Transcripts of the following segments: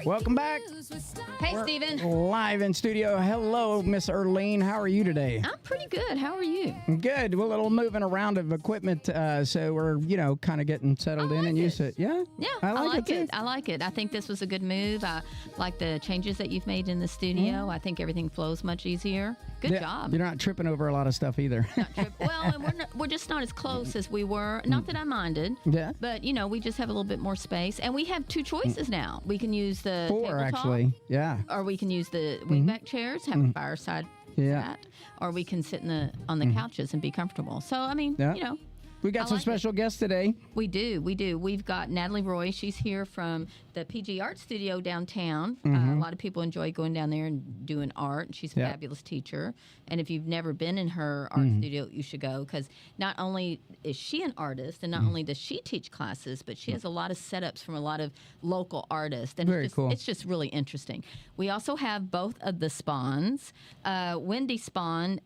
Welcome back. Hey, We're Steven. live in studio. Hello, Miss Earlene. How are you today? I'm pretty good. How are you? Good. We're a little moving around of equipment, so we're, kind of getting settled in and used to it. Yeah? Yeah, I like it, too. I like it. I think this was a good move. I like the changes that you've made in the studio. I think everything flows much easier. Good job. You're not tripping over a lot of stuff either. Well, and we're just not as close as we were. Not that I minded. Yeah. But, we just have a little bit more space. And we have two choices now. We can use the 4, tabletop, actually. Yeah. or we can use the wingback chairs, have a fireside chat, or we can sit on the couches and be comfortable. So, We got some special guests today. We do. We've got Natalie Roye. She's here from the PG Art Studio downtown. A lot of people enjoy going down there and doing art. She's a fabulous teacher. And if you've never been in her art studio, you should go, because not only is she an artist, and not only does she teach classes, but she has a lot of setups from a lot of local artists. And Very cool. It's just really interesting. We also have both of the Spohns. Wendy Spohn,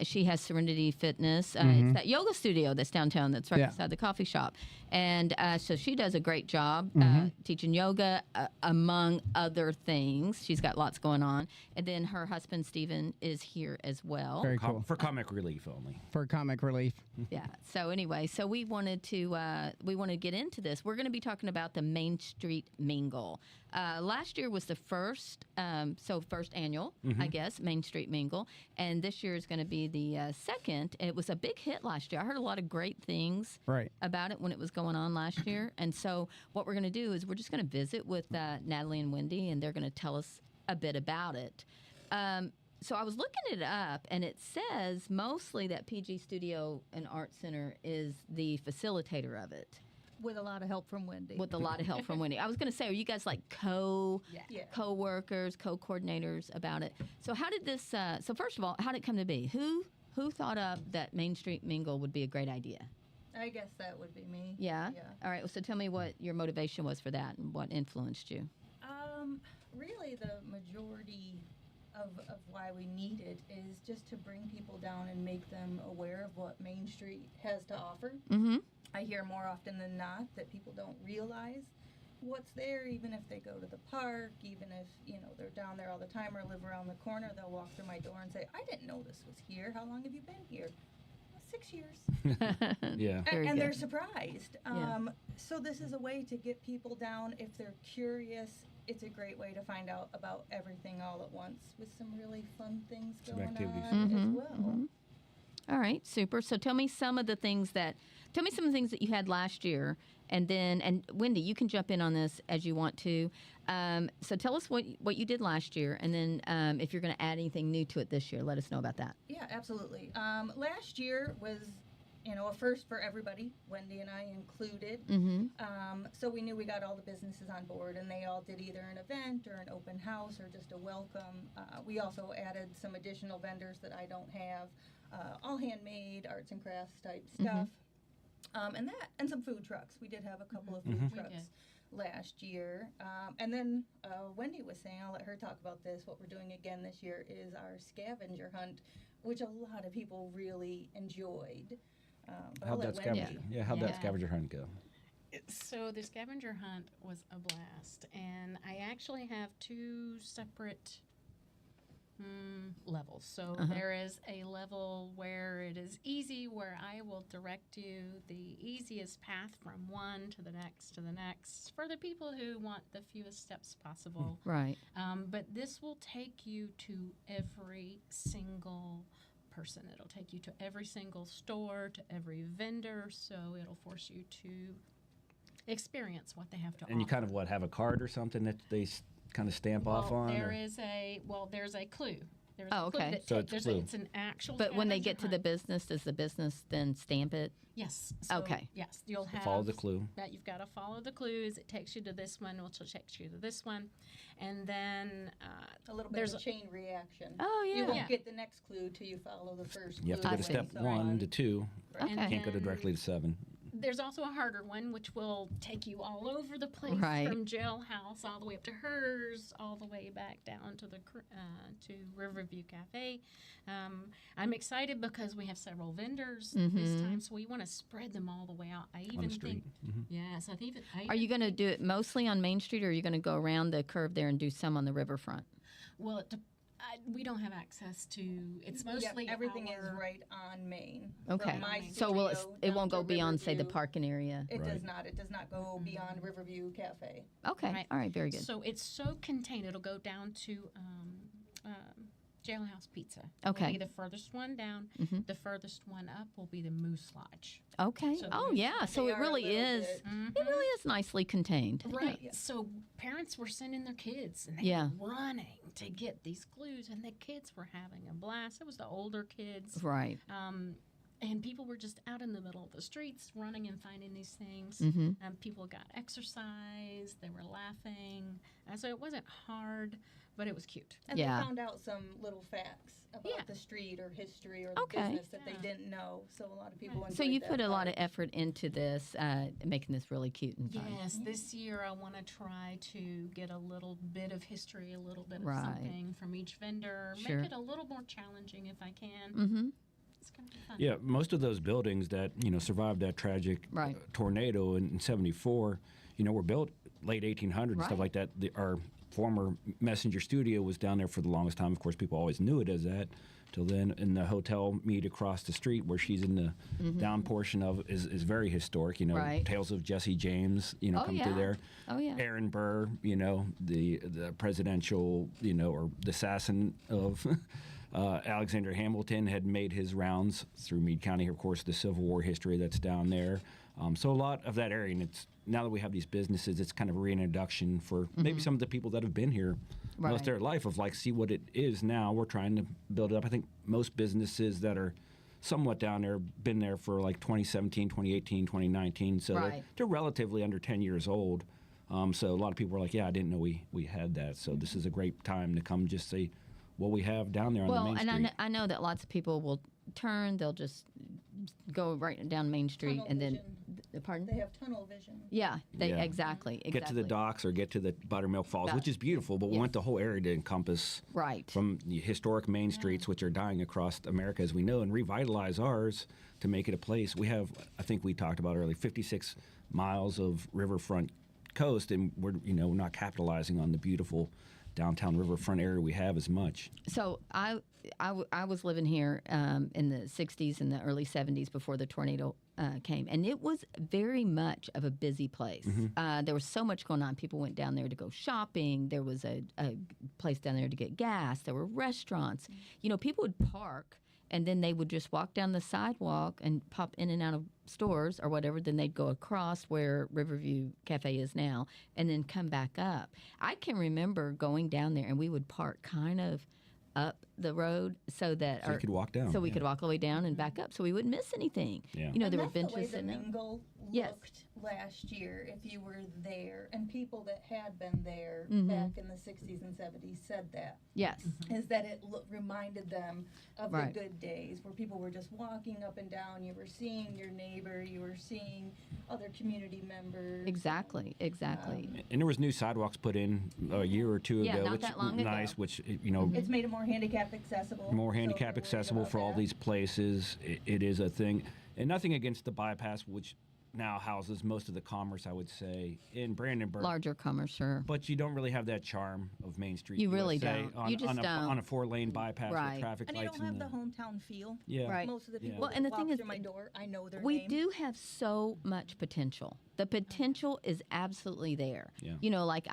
she has Serenity Fitness. It's that yoga studio that's downtown. That's right beside the coffee shop. And so she does a great job teaching yoga, among other things. She's got lots going on. And then her husband, Steven, is here as well. Very cool. For comic relief only. For comic relief. Yeah. So anyway, we wanted to get into this. We're going to be talking about the Main Street Mingle. Last year was the first annual, I guess, Main Street Mingle. And this year is going to be the second. It was a big hit last year. I heard a lot of great things about it when it was going on last year. And so what we're going to do is we're just going to visit with Natalie and Wendy, and they're going to tell us a bit about it. So I was looking it up, and it says mostly that PG Studio and Art Center is the facilitator of it. With a lot of help from Wendy. I was going to say, are you guys like co-workers, co-coordinators about it? So how did this, so first of all, how did it come to be? Who thought up that Main Street Mingle would be a great idea? I guess that would be me. Yeah? All right. So tell me what your motivation was for that and what influenced you. Really, the majority of why we need it is just to bring people down and make them aware of what Main Street has to offer. Mm-hmm. I hear more often than not that people don't realize what's there, even if they go to the park, even if, they're down there all the time or live around the corner. They'll walk through my door and say, I didn't know this was here. How long have you been here? 6 years. Yeah. And they're surprised. So this is a way to get people down if they're curious. It's a great way to find out about everything all at once with some really fun things going on as well. All right, super. So tell me some of the things that you had last year, and Wendy, you can jump in on this as you want to. So tell us what you did last year, and then if you're going to add anything new to it this year, let us know about that. Yeah, absolutely. Last year was, a first for everybody, Wendy and I included. So we knew we got all the businesses on board, and they all did either an event or an open house or just a welcome. We also added some additional vendors that I don't have, all handmade, arts and crafts type stuff. And some food trucks. We did have a couple of food trucks last year. And then Wendy was saying, I'll let her talk about this, what we're doing again this year is our scavenger hunt, which a lot of people really enjoyed. How'd that scavenger hunt go? So the scavenger hunt was a blast, and I actually have 2 separate levels. So there is a level where it is easy, where I will direct you the easiest path from one to the next, for the people who want the fewest steps possible. Right. But this will take you to every single person. It'll take you to every single store, to every vendor, so it'll force you to experience what they have to offer. And you kind of have a card or something that they kind of stamp off on? There's a clue. Okay. So it's it's an actual. But when they get to hunt. the business, does the business then stamp it? Yes. So, okay. Yes, you'll have follow the clue. That you've got to follow the clues. It takes you to this one, which will take you to this one, and then a little bit of a chain reaction. Oh yeah. You won't get the next clue till you follow the first. You have to go to step 1 to 2. Okay. You can't go directly to 7. There's also a harder one, which will take you all over the place, Right. from Jailhouse all the way up to hers, all the way back down to the to Riverview Cafe. I'm excited because we have several vendors this time, so we want to spread them all the way out. I even on the street. think, yes, I think. Are you going to do it mostly on Main Street, or are you going to go around the curve there and do some on the riverfront? Well, we don't have access to. It's mostly everything is our- right on Main. Okay. From my So will it, studio it down won't to go beyond, say, the Riverview. parking area? It Right. does not. It does not go beyond Riverview Cafe. Okay. Right. All right. Very good. So it's so contained. It'll go down to Jailhouse Pizza. Okay. Will be the furthest one down. The furthest one up will be the Moose Lodge. Okay. So Oh, there's- yeah. So They it are a really little is. bit- It really is nicely contained. Right. Yeah. So parents were sending their kids and they Yeah. were running to get these clues, and the kids were having a blast. It was the older kids. Right. And people were just out in the middle of the streets running and finding these things. People got exercise. They were laughing. So it wasn't hard, but it was cute. And Yeah. they found out some little facts about Yeah. the street or history or the Okay. business that they didn't know. So a lot of people enjoyed So you that put a lot of part. effort into this, making this really cute and fun. Yes, this year I want to try to get a little bit of history, a little bit of Right. something from each vendor. Sure. Make it a little more challenging if I can. Mm-hmm. It's going to be fun. Yeah, most of those buildings that survived that tragic Right. tornado in '74, were built late 1800s and Right. stuff like that. Our former Messenger studio was down there for the longest time. Of course, people always knew it as that. Till then, and the hotel meet across the street where she's in the down portion of is very historic. Right. Tales of Jesse James, Oh, come yeah. through there. Oh, yeah. Aaron Burr, the presidential, or the assassin of Alexander Hamilton had made his rounds through Meade County. Of course, the Civil War history that's down there. So a lot of that area, and it's now that we have these businesses, it's kind of a reintroduction for maybe some of the people that have been here most Right. of their life of see what it is now. We're trying to build it up. I think most businesses that are somewhat down there been there for 2017, 2018, 2019. So Right. they're relatively under 10 years old. So a lot of people are like, yeah, I didn't know we had that. So this is a great time to come just see what we have down there on the Well, main and street. I know that lots of people will turn, they'll just go right down Main Street Tunnel and then, vision. pardon? They have tunnel vision. Yeah, Yeah. exactly. Get to the docks or get to the Buttermilk Falls, That- which is beautiful, but we yes. want the whole area to encompass Right. from the historic main streets, which are dying across America as we know, and revitalize ours to make it a place. We have, I think we talked about earlier, 56 miles of riverfront coast, and we're not capitalizing on the beautiful downtown riverfront area we have as much. So I was living here in the 60s and the early 70s before the tornado came, and it was very much of a busy place. There was so much going on. People went down there to go shopping. There was a place down there to get gas. There were restaurants. People would park, and then they would just walk down the sidewalk and pop in and out of stores or whatever. Then they'd go across where Riverview Cafe is now and then come back up. I can remember going down there, and we would park kind of up the road so that So you could walk down, so we yeah. could walk all the way down and back up so we wouldn't miss anything. Yeah. There And were that's the way benches the sitting there. Mingle Yes. looked last year if you were there, and people that had been there Mm-hmm. back in the 60s and 70s said that. Yes. Is that it reminded them of Right. the good days where people were just walking up and down. You were seeing your neighbor, you were seeing other community members. Exactly. And there was new sidewalks put in a year or two Yeah, ago, not which that long was nice, ago. which It's made it more handicap accessible. more so handicap they're worried accessible about for all that. these places. It is a thing, and nothing against the bypass, which now houses most of the commerce, I would say, in Brandenburg. Larger commerce, sure. But you don't really have that charm of Main Street. You really USA don't. On, You just on a, don't. On a 4-lane bypass Right. with traffic And you lights. don't have in the hometown feel. Yeah. Right. Most of the Yeah. people Well, and the that thing walk is, through my door, I know their We name. do have so much potential. The potential is absolutely there. Yeah. Like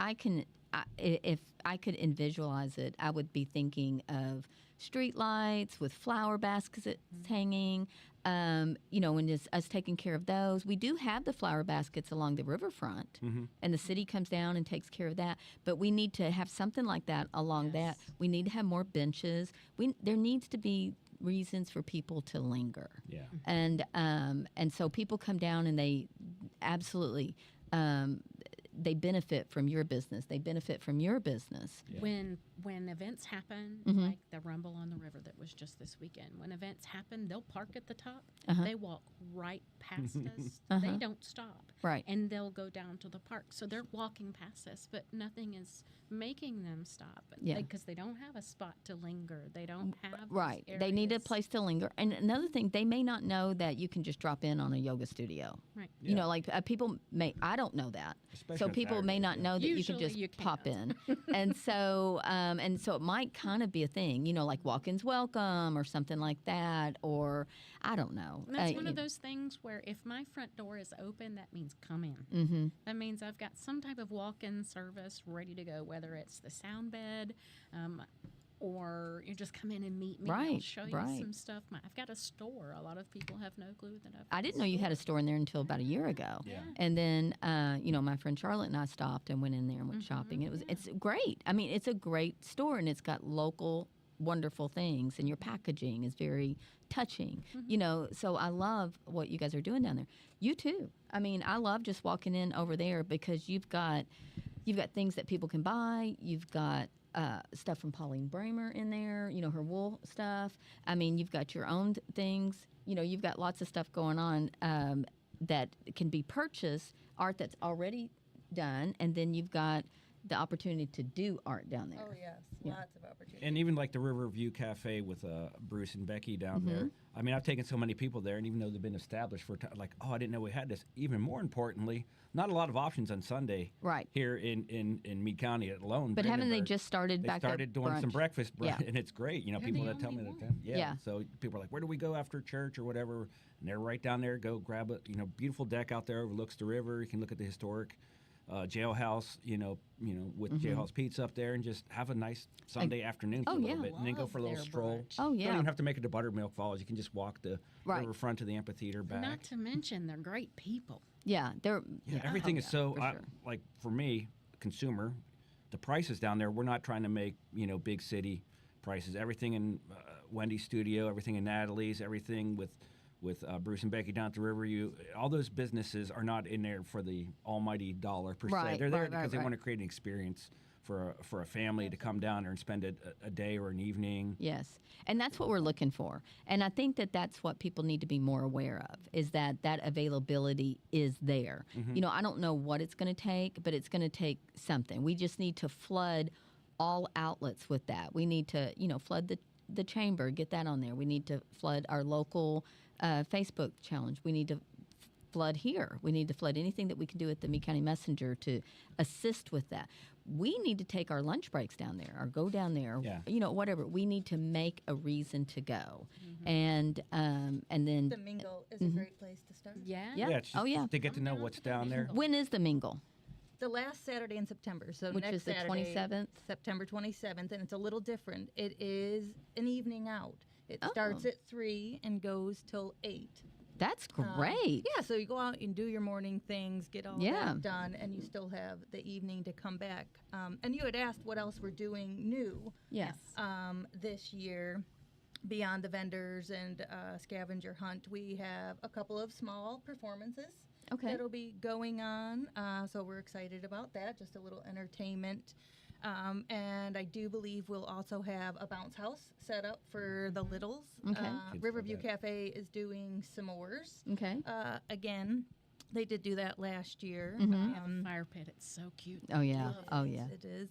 if I could visualize it, I would be thinking of street lights with flower baskets hanging, and just us taking care of those. We do have the flower baskets along the riverfront, and the city comes down and takes care of that. But we need to have something like that along that. We need to have more benches. There needs to be reasons for people to linger. Yeah. And so people come down and they absolutely they benefit from your business. They benefit from your business. Yeah. When events happen, Mm-hmm. like the Rumble on the River that was just this weekend, when events happen, they'll park at the top. Uh-huh. They walk right past us. Uh-huh. They don't stop. Right. And they'll go down to the park. So they're walking past us, but nothing is making them stop. Yeah. Because they don't have a spot to linger. They don't have those Right. They need a areas. place to linger. And another thing, they may not know that you can just drop in on a yoga studio. Right. You Yeah. know, like people may, I don't know that. Especially So on people may Saturdays, not yeah. know that you Usually can just you pop can't. in. and so it might kind of be a thing, you know, like walk-ins welcome or something like that, or I don't know. And that's one of those things where if my front door is open, that means come in. Mm-hmm. That means I've got some type of walk-in service ready to go, whether it's the sound bed, or you just come in and meet me. I'll Right, show you right. some stuff. I've got a store. A lot of people have no clue that I've. I didn't know you had a store in there until about a year ago. Yeah. And then, you know, my friend Charlotte and I stopped and went in there and went shopping. It's great. I mean, it's a great store, and it's got local wonderful things, and your packaging is very touching. You know, so I love what you guys are doing down there. You too. I mean, I love just walking in over there because you've got things that people can buy. You've got stuff from Pauline Bramer in there, you know, her wool stuff. I mean, you've got your own things. You know, you've got lots of stuff going on that can be purchased, art that's already done, and then you've got the opportunity to do art down there. Oh, yes. Yeah. Lots of opportunities. And even like the Riverview Cafe with Bruce and Becky down Mm-hmm. there. I mean, I've taken so many people there, and even though they've been established for like, oh, I didn't know we had this. Even more importantly, not a lot of options on Sunday Right. here in Meade County alone. But haven't they Brandenburg. just started They back started up doing some brunch? breakfast, Yeah. and it's great. You know, They're people the that tell me only that. one. Yeah. So people are like, where do we go after church or whatever? And they're right down there. Go grab a beautiful deck out there overlooks the river. You can look at the historic jailhouse. You know, with Jailhouse Pizza up there, and just have a nice Sunday afternoon for oh, a little yeah. bit, and then go for a little Love their stroll. brunch. Oh, You don't yeah. even have to make it to Buttermilk Falls. You can just walk the Right. riverfront to the amphitheater back. Not to mention, they're great people. Yeah, they're Yeah, everything oh, is yeah, so for sure. like for me, consumer, the prices down there. We're not trying to make big city prices. Everything in Wendy's studio, everything in Natalie's, everything with Bruce and Becky down at the river. All those businesses are not in there for the almighty dollar per se. Right, They're there right, because right, they right. want to create an experience for a family to come down there and spend a day or an evening. Yes, and that's what we're looking for. And I think that that's what people need to be more aware of, is that availability is there. Mm-hmm. You know, I don't know what it's going to take, but it's going to take something. We just need to flood all outlets with that. We need to, flood the chamber, get that on there. We need to flood our local Facebook challenge. We need to flood here. We need to flood anything that we can do at the Meade County Messenger to assist with that. We need to take our lunch breaks down there or go down there, Yeah. Whatever. We need to make a reason to go. And then The Mingle is a great place to start. Yeah. It's just Oh, yeah. to get to know what's down there. When is the mingle? The last Saturday in September, so Which next is the Saturday, 27th? September 27th, and it's a little different. It is an evening out. It starts Oh. at 3 and goes till 8. That's great. Yeah, so you go out and do your morning things, get all Yeah. that done, and you still have the evening to come back. And you had asked what else we're doing new Yes. this year. Beyond the vendors and scavenger hunt, we have a couple of small performances Okay. that'll be going on. So we're excited about that, just a little entertainment. And I do believe we'll also have a bounce house set up for the littles. Okay. Kids love Riverview that. Cafe is doing s'mores. Okay. Again, they did do that last year. Fire pit, it's so cute. Oh, yeah. It Oh, is, yeah. It is.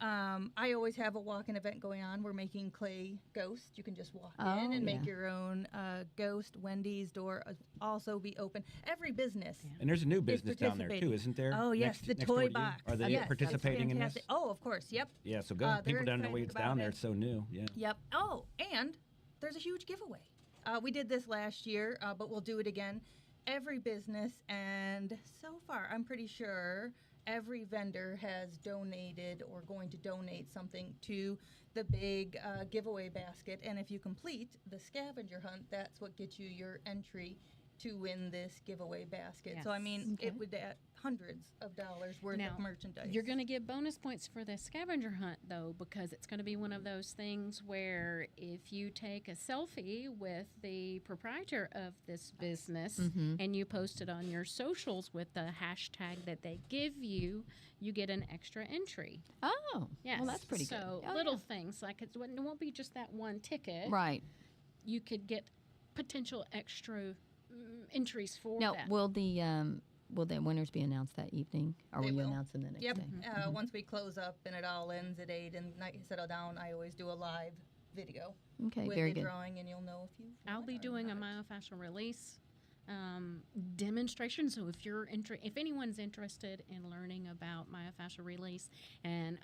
I always have a walk-in event going on. We're making clay ghosts. You can just walk Oh, in and make yeah. your own ghost. Wendy's door also be open. Every business. And there's a new business down there participating. too, isn't there? Oh, yes, Next- the next door toy to you? box. Are they Yes, that's participating in this? fantastic. Oh, of course. Yep. Yeah, so go. They're People don't know excited what's about down there. it. It's so new. Yeah. Yep. Oh, and there's a huge giveaway. We did this last year, but we'll do it again. Every business, and so far, I'm pretty sure every vendor has donated or going to donate something to the big giveaway basket. And if you complete the scavenger hunt, that's what gets you your entry to win this giveaway basket. So I Yes. mean, it would hundreds of dollars worth Now, of merchandise. You're going to get bonus points for the scavenger hunt, though, because it's going to be one of those things where if you take a selfie with the proprietor of this business and you post it on your socials with the hashtag that they give you, you get an extra entry. Oh, Yes. well, that's pretty good. So Oh, little things like it won't be just that one ticket. Right. You could get potential extra entries for Now, that. will the winners be announced that evening, or They will you will. announce them the next Yep. day? Once we close up and it all ends at 8 and night settle down, I always do a live video Okay, with very the good. drawing, and you'll know if you. I'll be doing a myofascial release demonstration. So if anyone's interested in learning about myofascial release and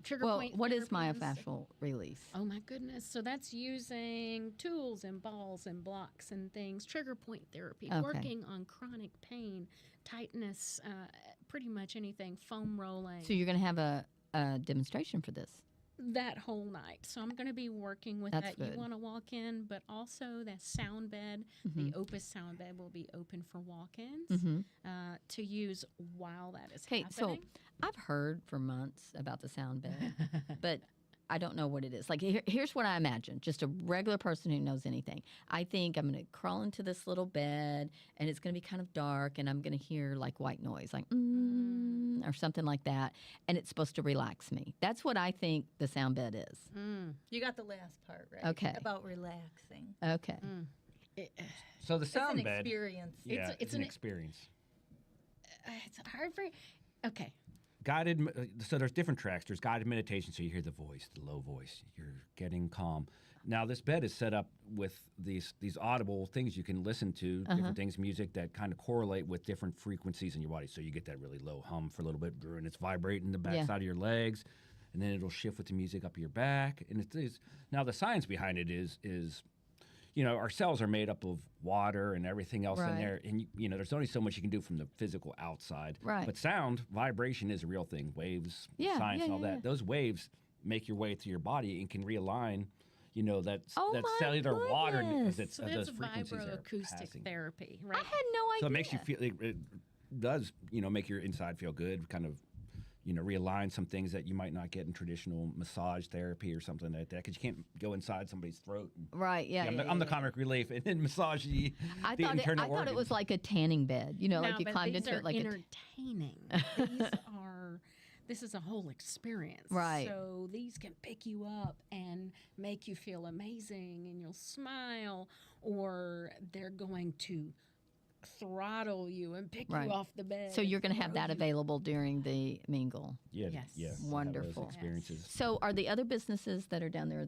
trigger Well, point what is therapies- myofascial release? Oh my goodness! So that's using tools and balls and blocks and things. Trigger point therapy, Okay. working on chronic pain, tightness, pretty much anything. Foam rolling. So you're going to have a demonstration for this. That whole night. So I'm going to be working with That's that. good. You want to walk in, but also that sound bed, the Opus sound bed will be open for walk-ins to use while that is Okay, so happening. I've heard for months about the sound bed, but I don't know what it is. Like, here's what I imagine. Just a regular person who knows anything. I think I'm going to crawl into this little bed, and it's going to be kind of dark, and I'm going to hear, like, white noise, like, or something like that, and it's supposed to relax me. That's what I think the sound bed is. You got the last part right. Okay. About relaxing. Okay. So the It's an sound bed. experience. Yeah, It's it's an an- experience. It's hard for. Okay. So there's different tracks. There's guided meditation, so you hear the voice, the low voice. You're getting calm. Now this bed is set up with these audible things you can listen to, different things, music that kind of correlate with different frequencies in your body. So you get that really low hum for a little bit, and it's vibrating the backside of your legs, and then it'll shift with the music up your back. And it's now the science behind it is our cells are made up of water and everything else in Right. there. And, there's only so much you can do from the physical outside. Right. But sound, vibration is a real thing. Waves, Yeah, science, and all yeah, that. yeah. Those waves make your way through your body and can realign, that Oh that my cellular water goodness. that's So those that's frequencies are vibroacoustic passing. therapy, I right? had no idea. So it makes you feel, it does, make your inside feel good, kind of, realign some things that you might not get in traditional massage therapy or something like that, because you can't go inside somebody's throat. Right, yeah. I'm the comic relief and then massage the I internal thought it organs. was like a tanning bed, like No, you but climbed these into are it like entertaining. This is a whole experience. Right. So these can pick you up and make you feel amazing and you'll smile, or they're going to throttle you and pick Right. you off the bed. So you're and going to have throw that you. available during the mingle. Yeah, Yes. yeah. have those Wonderful. experiences. So are the other businesses that are down there,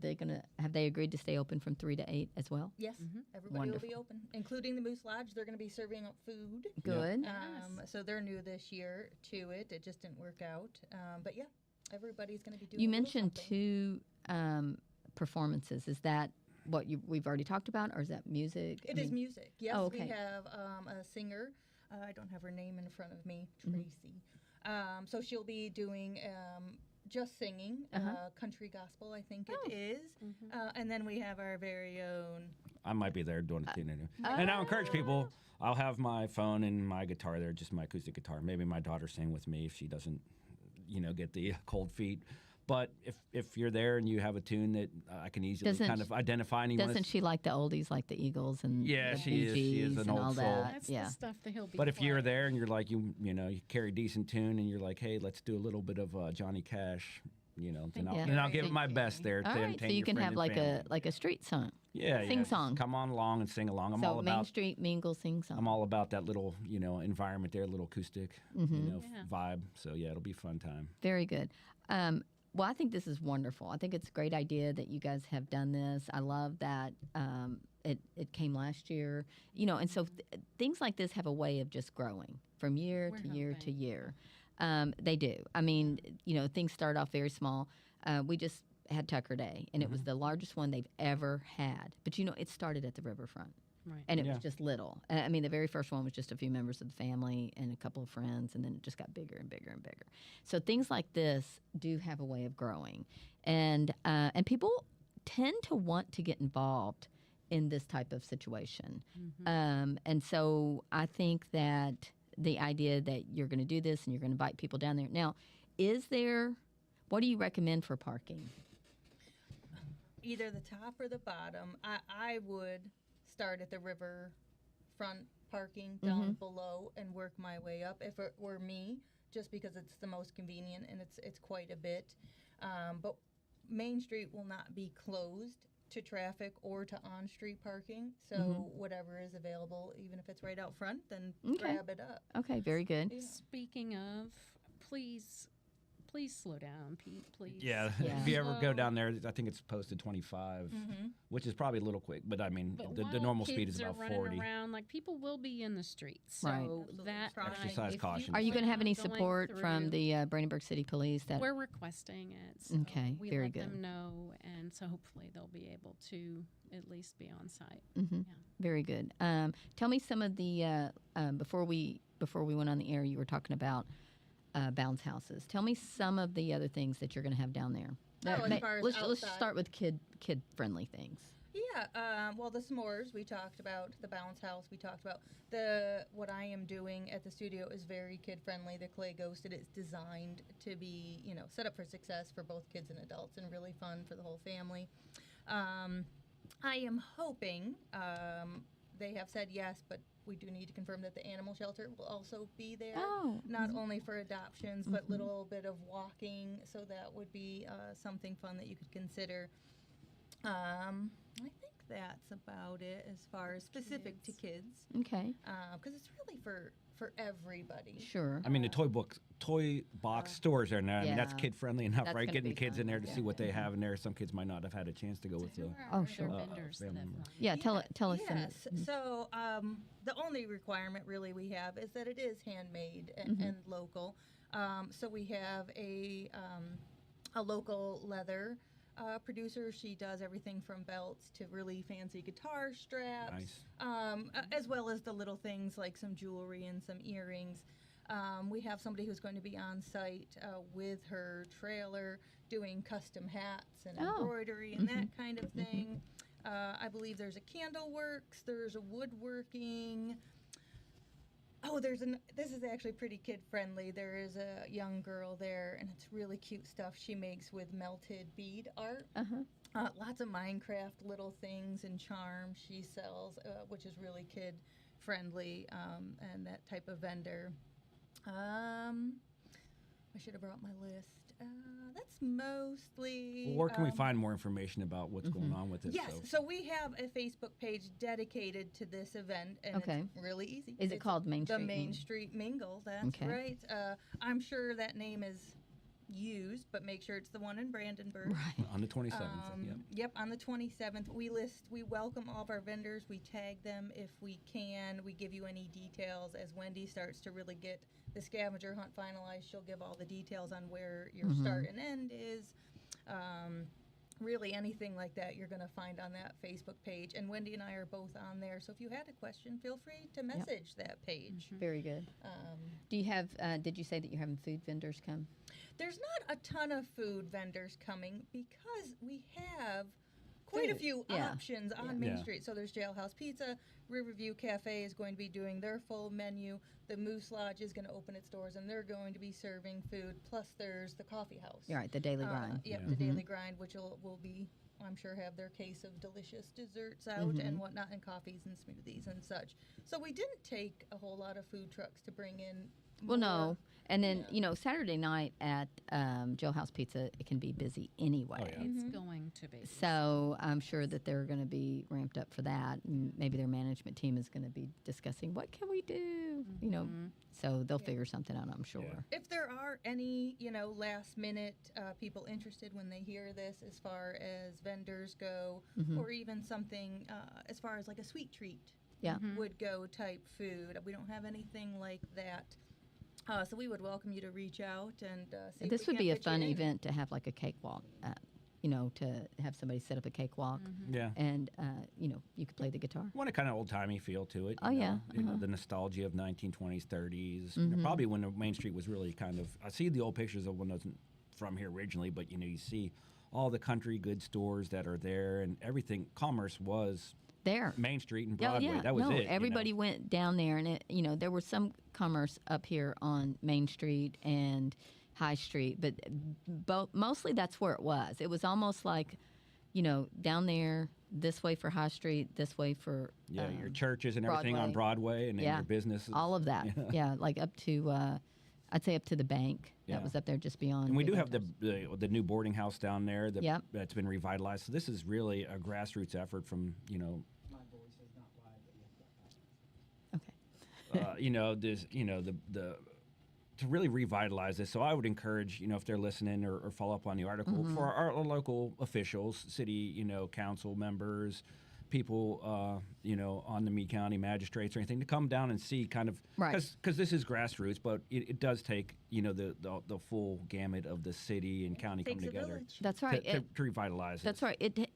have they agreed to stay open from 3 to 8 as well? Yes, everybody Wonderful. will be open, including the Moose Lodge. They're going to be serving up food. Good. So they're new this year to it. It just didn't work out. But yeah, everybody's going to be doing. You a little mentioned something. 2 performances. Is that what we've already talked about, or is that music? It is music. Yes, Oh, okay. we have a singer. I don't have her name in front of me, Tracy. So she'll be doing just singing, country gospel, I think it is. And then we have our very own. I might be there doing a thing. And I'll encourage people. I'll have my phone and my guitar there, just my acoustic guitar. Maybe my daughter sing with me if she doesn't, get the cold feet. But if you're there and you have a tune that I can easily kind of identify anyone. Doesn't she like the oldies, like the Eagles and Yeah, the she Bee is. She is Gees an and old all soul. that? That's Yeah. the stuff that he'll be. But if you're playing. there and you're like you carry a decent tune and you're like, hey, let's do a little bit of Johnny Cash, then I'll give it my best there. All to right, so entertain you your can friend have and like family. a street song. Yeah, sing song. Come on along and sing along. I'm So all Main about Street Mingle sing song. I'm all about that little environment there, little acoustic vibe. So yeah, it'll be a fun time. Very good. Well, I think this is wonderful. I think it's a great idea that you guys have done this. I love that it came last year, and so things like this have a way of just growing from year We're to year to hoping. year. They do. I mean, things start off very small. We just had Tucker Day, and it was the largest one they've ever had. But it started at the riverfront. Right. And it Yeah. was just little. I mean, the very first one was just a few members of the family and a couple of friends, and then it just got bigger and bigger and bigger. So things like this do have a way of growing, and people tend to want to get involved in this type of situation. And so I think that the idea that you're going to do this and you're going to invite people down there. Now, what do you recommend for parking? Either the top or the bottom. I would start at the riverfront parking down below and work my way up if it were me, just because it's the most convenient and it's quite a bit. But Main Street will not be closed to traffic or to on-street parking, so whatever is available, even if it's right out front, then grab it up. Okay, very good. Yeah. Speaking of, please slow down, Pete. Please. Yeah, Yeah. if you ever go Slow. down there, I think it's posted 25, which is probably a little quick. But I mean, But the while normal speed kids is are about running 40. around, like people will be in the streets. So Right. that Absolutely. night, Exercise if caution. Are you going to have any plan on going support from through, the Brandenburg City Police? That We're requesting it. So Okay, we very let good. them know, and so hopefully they'll be able to at least be on site. Very good. Tell me some of the before we went on the air, you were talking about bounce houses. Tell me some of the other things that you're going to have down there. As far as let's outside? start with kid friendly things. Yeah, well, the s'mores we talked about, the bounce house we talked about. What I am doing at the studio is very kid friendly. The clay ghosted. It's designed to be, set up for success for both kids and adults, and really fun for the whole family. I am hoping they have said yes, but we do need to confirm that the animal shelter will also be there. Oh. Not only for adoptions, but little bit of walking. So that would be something fun that you could consider. I think that's about it as far as specific to kids, Okay, because it's really for everybody. sure. I mean, the toy box stores are now. I mean, that's Yeah. kid friendly enough, That's right? gonna Getting be kids in fun. there to see what they have in there. Some kids might not have had a chance to go with the. Oh, sure. Vendors that family have members. gone. Yeah, tell us some. Yes. So the only requirement really we have is that it is handmade and local. So we have a local leather producer. She does everything from belts to really fancy guitar straps, Nice. as well as the little things like some jewelry and some earrings. We have somebody who's going to be on site with her trailer doing custom hats and Oh. embroidery and that kind of thing. I believe there's a candle works, there's a woodworking. Oh, this is actually pretty kid friendly. There is a young girl there, and it's really cute stuff she makes with melted bead art. Lots of Minecraft little things and charms she sells, which is really kid friendly, and that type of vendor. I should have brought my list. That's mostly. Well, where can we find more information about what's going on with this? Yes, so we have a Facebook page dedicated to this event, and Okay. it's really easy. Is it It's called Main The Street Main Mingle? Street Mingle, that's Okay. right. I'm sure that name is used, but make sure it's the one in Brandenburg. Right. On the 27th. Yep, on the 27th. We welcome all of our vendors. We tag them if we can. We give you any details. As Wendy starts to really get the scavenger hunt finalized, she'll give all the details on where your start and end is. Really anything like that you're going to find on that Facebook page. And Wendy and I are both on there. So if you had a question, feel free to message that page. Very good. Do you have? Did you say that you're having food vendors come? There's not a ton of food vendors coming because we have quite a Food, few yeah. options on Main Yeah. Street. So there's Jailhouse Pizza, Riverview Cafe is going to be doing their full menu. The Moose Lodge is going to open its doors and they're going to be serving food. Plus there's the Coffee House. You're right. The daily grind. Yep, Yeah. the Daily Grind, which will be, I'm sure, have their case of delicious desserts out and whatnot, and coffees and smoothies and such. So we didn't take a whole lot of food trucks to bring in. Well, no. more. And then, Saturday night at Jailhouse Pizza, it can be busy anyway. yeah. It's going to be. So I'm sure that they're going to be ramped up for that. And maybe their management team is going to be discussing what can we do, So they'll figure something out, I'm sure. Yeah. If there are any, last minute people interested when they hear this, as far as vendors go, or even something as far as like a sweet treat Yeah. would go type food. We don't have anything like that. So we would welcome you to reach out and see. if This we would be a can't fit you fun in. event to have like a cakewalk, to have somebody set up a cakewalk. Yeah. And, you could play the guitar. Want a kind of old timey feel to it. Oh, yeah. The nostalgia of 1920s, 30s. Probably when the Main Street was really kind of. I see the old pictures of when I wasn't from here originally, but you see all the country goods stores that are there and everything. Commerce was there. Main Street and Oh, Broadway. yeah. That was no, it. everybody went down there, and there was some commerce up here on Main Street and High Street, but mostly that's where it was. It was almost like, down there, this way for High Street, this way for your churches and everything on Broadway, and then Yeah. your businesses. all of that. Yeah, like up to, I'd say up to the bank. Yeah. That was up there just beyond. And we the do have downtown. the new boarding house down there Yep. that's been revitalized. So this is really a grassroots effort from Okay. the to really revitalize this. So I would encourage, if they're listening or follow up on the article, Mm-hmm. for our local officials, city, council members, people, on the Meade County magistrates or anything, to come down and see kind of, Right. because this is grassroots, but it does take, the full gamut of the city and county Takes coming a together village. That's right. to revitalize it. That's right.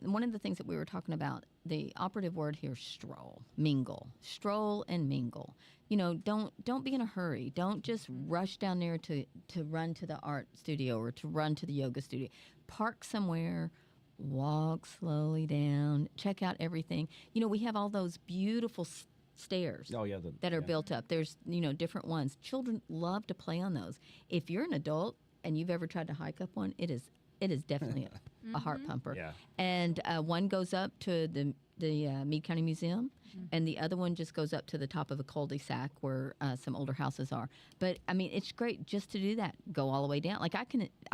One of the things that we were talking about, the operative word here, stroll, mingle, stroll and mingle. Don't be in a hurry. Don't just rush down there to run to the art studio or to run to the yoga studio. Park somewhere, walk slowly down, check out everything. We have all those beautiful stairs. Oh, yeah. That are built up. There's, different ones. Children love to play on those. If you're an adult and you've ever tried to hike up one, it is definitely a heart pumper. Yeah. And one goes up to the Meade County Museum, and the other one just goes up to the top of a cul-de-sac where some older houses are. But I mean, it's great just to do that. Go all the way down. Like I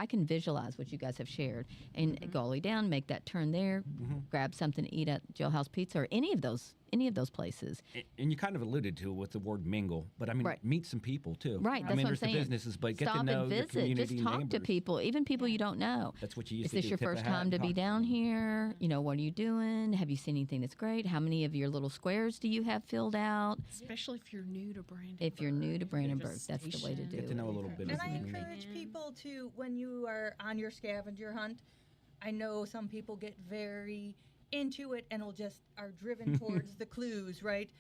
can visualize what you guys have shared, and go all the way down, make that turn there, grab something to eat at Jailhouse Pizza or any of those places. And you kind of alluded to it with the word mingle, but I mean, Right. meet some people too. Right, I that's mean, what I'm there's saying. the businesses, but get Stop to know and your visit. community Just talk to neighbors. people, even people you don't know. That's what you used Is to this do. your tip a first hat time and to be talk down here? What are you doing? Have you seen anything that's great? How many of your little squares do you have filled out? Especially if you're new to Brandenburg. If you're new to Brandenburg, Just that's the way to do Get to it. know a little bit And of I the community. encourage people to, when you are on your scavenger hunt, I know some people get very into it and are driven towards the clues, right?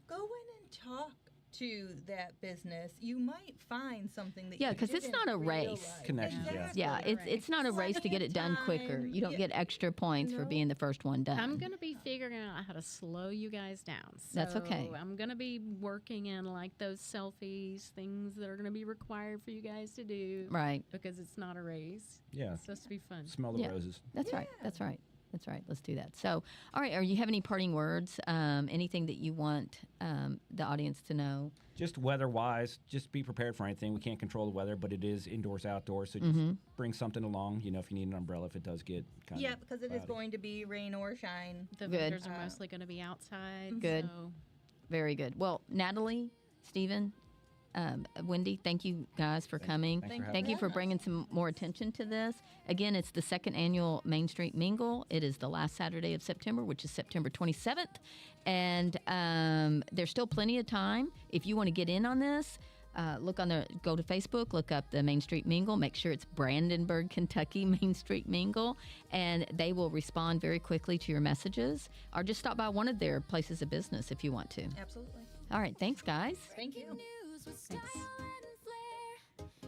Go in and talk to that business. You might find something that Yeah, you 'cause it's didn't not a race. realize. Connections, yeah. Exactly. Yeah, it's not a race to get it done quicker. You don't get extra points for No. being the first one done. I'm going to be figuring out how to slow you guys down. So That's okay. I'm going to be working in like those selfies, things that are going to be required for you guys to do. Right. Because it's not a race. Yeah. It's supposed to be fun. Smell the Yeah. roses. That's right. That's right. That's right. Let's do that. So, all right. Are you have any parting words? Anything that you want the audience to know? Just weather-wise, just be prepared for anything. We can't control the weather, but it is indoors, outdoors. So just bring something along. If you need an umbrella, if it does get kind Yeah, of because it is going to be rain or shine. The Good. vendors are mostly going to be outside. Good. So Very good. Well, Natalie, Stephen, Wendy, thank you guys for coming. Thanks for having Thank you for bringing some more attention to this. Again, it's the second annual Main Street Mingle. It is the last Saturday of September, which is September 27th. And there's still plenty of time. If you want to get in on this, go to Facebook, look up the Main Street Mingle, make sure it's Brandenburg, Kentucky Main Street Mingle, and they will respond very quickly to your messages. Or just stop by one of their places of business if you want to. Absolutely. All right, thanks, guys. Thank you. thanks.